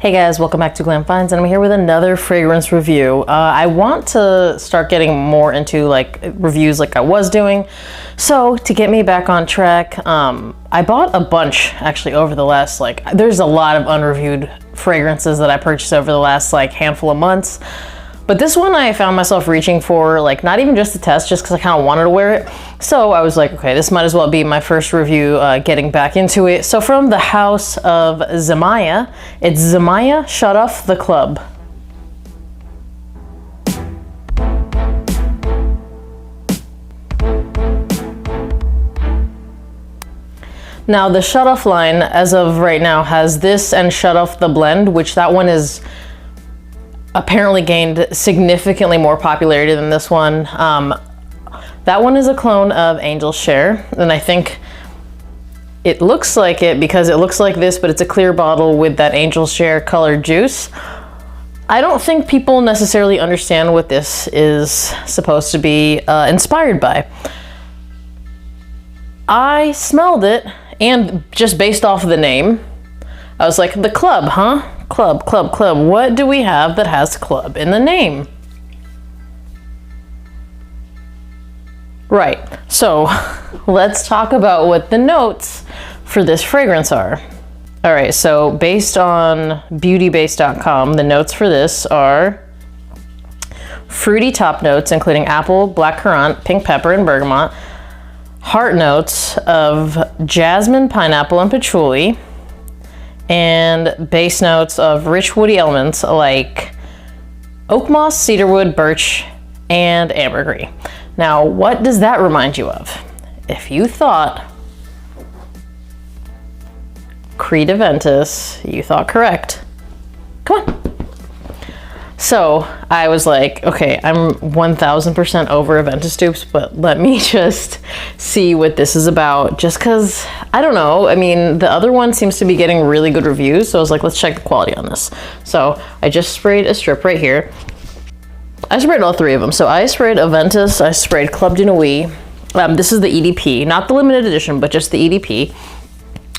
Hey guys, welcome back to Glam and I'm here with another fragrance review. I want to start getting more into reviews like I was doing. So to get me back on track, I bought a bunch actually over the last, there's a lot of unreviewed fragrances that I purchased over the last handful of months. But this one I found myself reaching for, not even just to test, just because I kind of wanted to wear it. So I was like, okay, this might as well be my first review getting back into it. So from the house of Zimaya, it's Zimaya Sharaf the Club. Now the Sharaf line, as of right now, has this and Sharaf the Blend, which that one is apparently gained significantly more popularity than this one. That one is a clone of Angel's Share, and I think it looks like it because it looks like this, but it's a clear bottle with that Angel's Share colored juice. I don't think people necessarily understand what this is supposed to be inspired by. I smelled it, and just based off of the name, I was like, the club, huh? Club, club, club. What do we have that has club in the name? Right, so let's talk about what the notes for this fragrance are. All right, so based on beautybase.com, the notes for this are fruity top notes, including apple, blackcurrant, pink pepper, and bergamot. Heart notes of jasmine, pineapple, and patchouli. And base notes of rich woody elements like oak moss, cedarwood, birch, and ambergris. Now, what does that remind you of? If you thought Creed Aventus, you thought correct. Come on. So I was like, okay, I'm 1000% over Aventus dupes, but let me just see what this is about. Just because, I don't know, I mean, the other one seems to be getting really good reviews, so I was like, let's check the quality on this. So I just sprayed a strip right here. I sprayed all three of them. So I sprayed Aventus, I sprayed Club de Nuit. This is the EDP, not the limited edition, but just the EDP.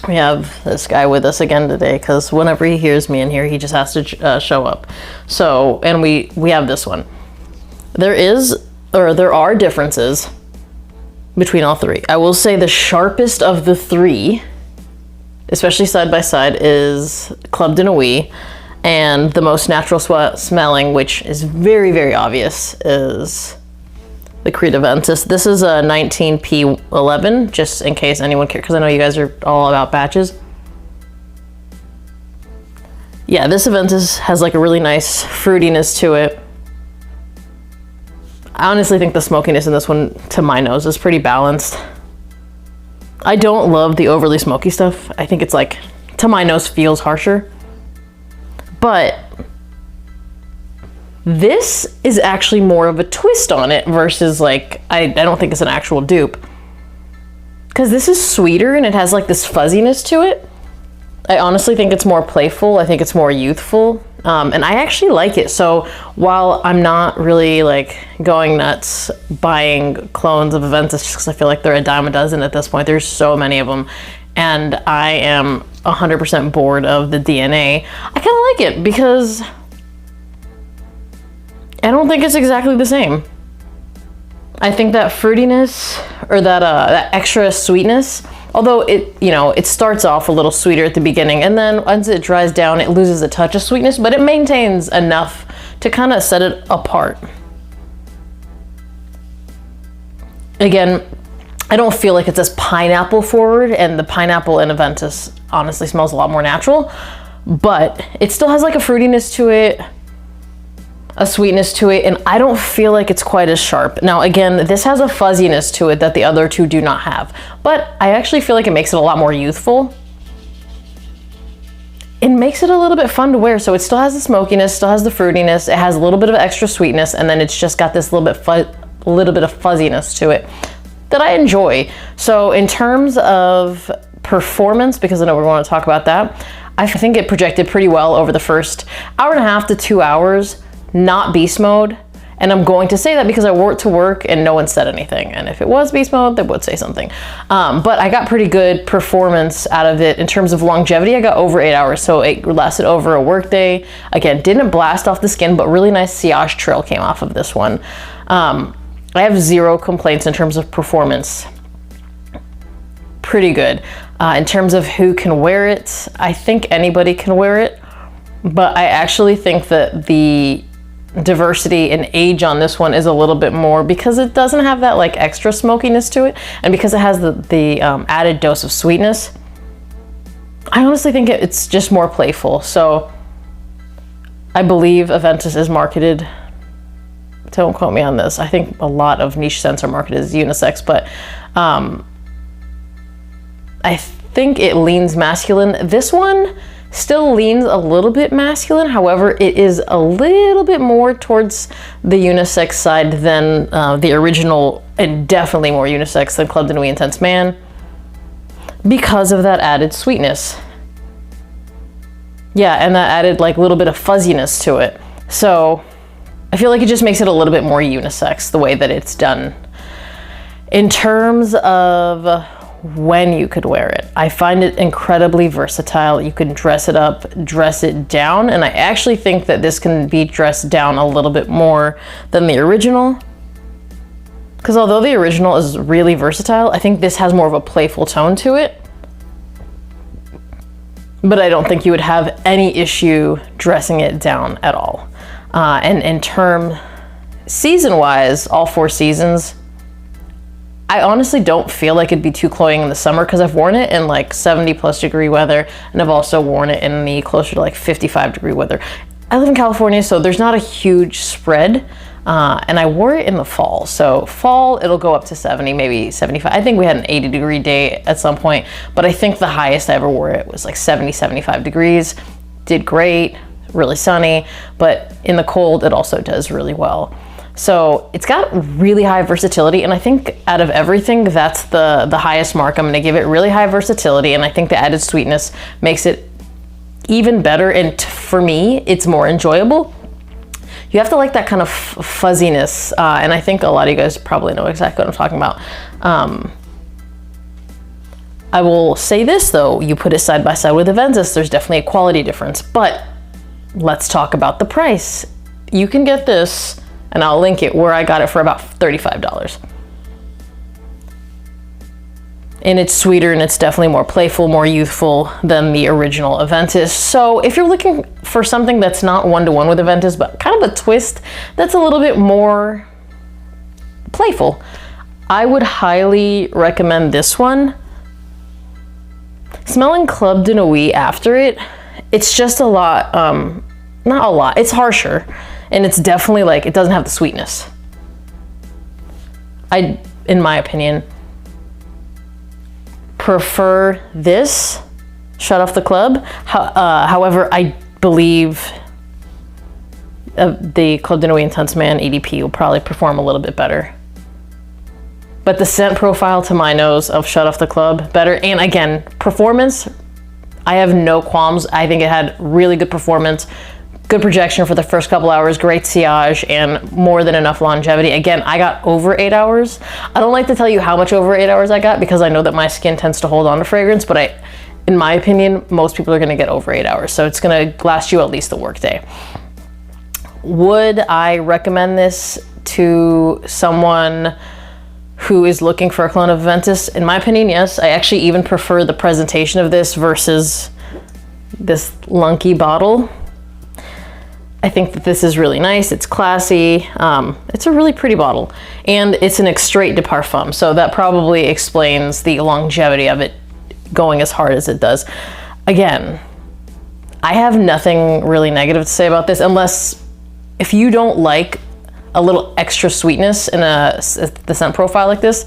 We have this guy with us again today because whenever he hears me in here, he just has to show up. So, and we have this one. There are differences between all three. I will say the sharpest of the three, especially side by side, is Club de Nuit, and the most natural smelling, which is very, very obvious, is the Creed Aventus. This is a 19P11, just in case anyone cares, because I know you guys are all about batches. Yeah, this Aventus has a really nice fruitiness to it. I honestly think the smokiness in this one, to my nose, is pretty balanced. I don't love the overly smoky stuff. I think it's to my nose, feels harsher. But this is actually more of a twist on it versus I don't think it's an actual dupe. Because this is sweeter and it has this fuzziness to it. I honestly think it's more playful. I think it's more youthful. And I actually like it. So while I'm not really going nuts buying clones of Aventus just because I feel like they're a dime a dozen at this point, there's so many of them. And I am 100% bored of the DNA. I kind of like it because I don't think it's exactly the same. I think that fruitiness or that extra sweetness, although it starts off a little sweeter at the beginning, and then once it dries down, it loses a touch of sweetness, but it maintains enough to kind of set it apart. Again, I don't feel like it's as pineapple forward, and the pineapple in Aventus honestly smells a lot more natural, but it still has a fruitiness to it, a sweetness to it, and I don't feel like it's quite as sharp. Now again, this has a fuzziness to it that the other two do not have, but I actually feel like it makes it a lot more youthful. It makes it a little bit fun to wear, so it still has the smokiness, still has the fruitiness, it has a little bit of extra sweetness, and then it's just got this little bit of fuzziness to it that I enjoy. So in terms of performance, because I know we want to talk about that, I think it projected pretty well over the first hour and a half to 2 hours. Not beast mode, And I'm going to say that because I wore it to work and no one said anything. And if it was beast mode, they would say something. But I got pretty good performance out of it in terms of longevity. I got over 8 hours, so it lasted over a work day. Again, didn't blast off the skin, but really nice sillage trail came off of this one. I have zero complaints in terms of performance. Pretty good. In terms of who can wear it, I think anybody can wear it, but I actually think that the diversity in age on this one is a little bit more because it doesn't have that like extra smokiness to it, and because it has the added dose of sweetness. I honestly think it's just more playful. So I believe Aventus is marketed, don't quote me on this, I think a lot of niche scents are marketed as unisex, but I think it leans masculine. This one still leans a little bit masculine. However, it is a little bit more towards the unisex side than the original, and definitely more unisex than Club de Nuit Intense Man because of that added sweetness. Yeah, and that added like a little bit of fuzziness to it. So I feel like it just makes it a little bit more unisex the way that it's done. In terms of when you could wear it, I find it incredibly versatile. You can dress it up, dress it down, and I actually think that this can be dressed down a little bit more than the original. Because although the original is really versatile, I think this has more of a playful tone to it. But I don't think you would have any issue dressing it down at all. And in term season-wise, all 4 seasons, I honestly don't feel like it'd be too cloying in the summer because I've worn it in like 70+ degree weather, and I've also worn it in the closer to like 55 degree weather. I live in California, so there's not a huge spread, and I wore it in the fall. So fall, it'll go up to 70, maybe 75. I think we had an 80 degree day at some point, but I think the highest I ever wore it was like 70, 75 degrees. Did great, really sunny, but in the cold, it also does really well. So it's got really high versatility, and I think out of everything, that's the highest mark I'm going to give it. Really high versatility, and I think the added sweetness makes it even better, and for me, it's more enjoyable. You have to like that kind of fuzziness, and I think a lot of you guys probably know exactly what I'm talking about. I will say this though, you put it side by side with Aventus, there's definitely a quality difference, but let's talk about the price. You can get this, and I'll link it, where I got it for about $35. And it's sweeter, and it's definitely more playful, more youthful than the original Aventus. So if you're looking for something that's not one-to-one with Aventus, but kind of a twist that's a little bit more playful, I would highly recommend this one. Smelling Club de Nuit after it, it's just a lot, not a lot, it's harsher. And it's definitely like, it doesn't have the sweetness. I, in my opinion, prefer this Shut Off the Club. However, I believe the Club de Nuit Intense Man EDP will probably perform a little bit better. But the scent profile to my nose of Shut Off the Club, better. And again, performance, I have no qualms. I think it had really good performance. Good projection for the first couple hours, great sillage, and more than enough longevity. Again, I got over 8 hours. I don't like to tell you how much over 8 hours I got because I know that my skin tends to hold on to fragrance, but in my opinion, most people are gonna get over 8 hours. So it's gonna last you at least the workday. Would I recommend this to someone who is looking for a clone of Aventus? In my opinion, yes. I actually even prefer the presentation of this versus this lunky bottle. I think that this is really nice. It's classy. It's a really pretty bottle, and it's an extrait de parfum. So that probably explains the longevity of it going as hard as it does. Again, I have nothing really negative to say about this, unless if you don't like a little extra sweetness in the scent profile like this,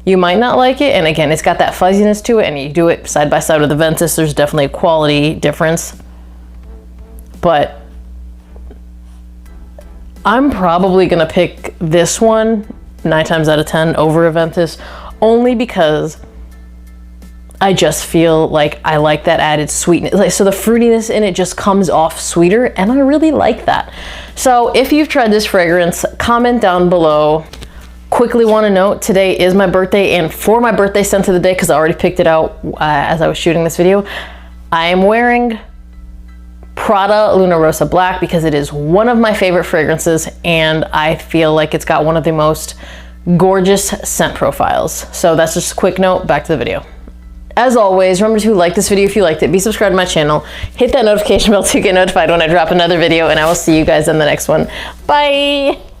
you might not like it. And again, it's got that fuzziness to it, and you do it side by side with Aventus, there's definitely a quality difference. But I'm probably gonna pick this one 9 times out of 10 over Aventus, only because I just feel like I like that added sweetness. Like, so the fruitiness in it just comes off sweeter, and I really like that. So if you've tried this fragrance, comment down below. Quickly want to note, today is my birthday, and for my birthday scent of the day, because I already picked it out as I was shooting this video, I am wearing Prada Luna Rossa Black because it is one of my favorite fragrances, and I feel like it's got one of the most gorgeous scent profiles. So that's just a quick note. Back to the video. As always, remember to like this video if you liked it, be subscribed to my channel, hit that notification bell to get notified when I drop another video, and I will see you guys in the next one. Bye!